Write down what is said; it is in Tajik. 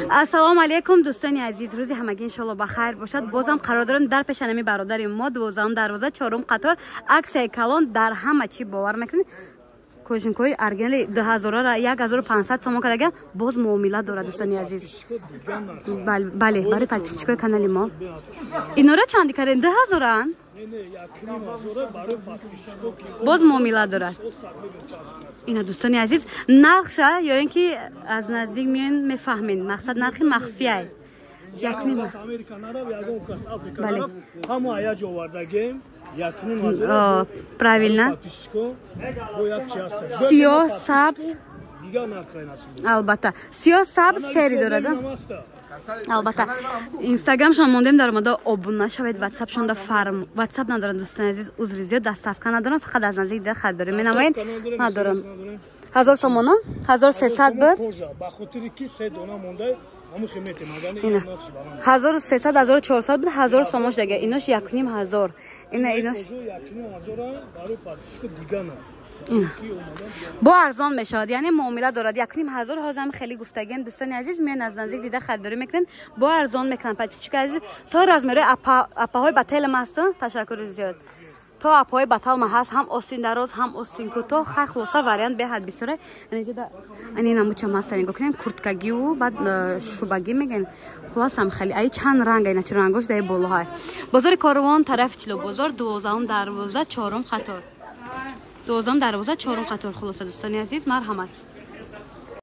Ассалому алейкум дӯстони азиз, рӯзи ҳамагӣ иншоалло ба хайр бошад. Бозам қарор дорем дар пешанами бародари мо 12 дарвоза 4 қатор аксияи калон дар ҳама чӣ бовар мекунед. Кожинкои аргенали 2000-ра 1500 сомон кардаган боз муомила дорад дӯстони азиз. Бале, барои подписчикои канали мо. Инора чанди кардем? 2000-ан? Боз муомила дорад. Ина дӯстони азиз, нархша ё ин ки аз наздик миён мефаҳмед. Мақсад нархи махфияй. Бале. Правильно. Сиёҳ, сабз. Албатта. Сиёҳ, сабз сери дорад. Албатта. Инстаграмшон мондем дар мода обуна шавед, ватсапшонда фарм. Ватсап надорам дӯстони азиз, узри зиёд доставка надорам, фақат аз наздик дида харидорӣ менамоед. Надорам. 1000 сомона, 1300 бир. Ба хотири ки 3 дона монда 1300 1400 буд 1000 сомош дага инош 1500 ина инош бо арзон мешавад, яъне муомила дорад. 1500 ҳозам хеле гуфтагем дӯстони азиз, меан аз наздик дида харидорӣ мекунен, бо арзон мекунан. подписчики азиз, то размери апаҳои ба телем астон, ташаккури зиёд. То апаҳои ба талма ҳаст, ҳам остин дароз, ҳам остин кӯтоҳ, хай хулоса вариант беҳад бисёре. Инҷода ани намучам ҳаст, нигоҳ кунед, курткагиву баъд шубагӣ мегӯян. Хулосам хеле ай чанд ранга, ина чӣ рангош даи болоҳай. Бозори Корвон, тарафи Чило бозор, 12 дарвоза 4 қатор. 12 дарвоза 4 қатор. Хулоса дӯстони азиз, марҳамат.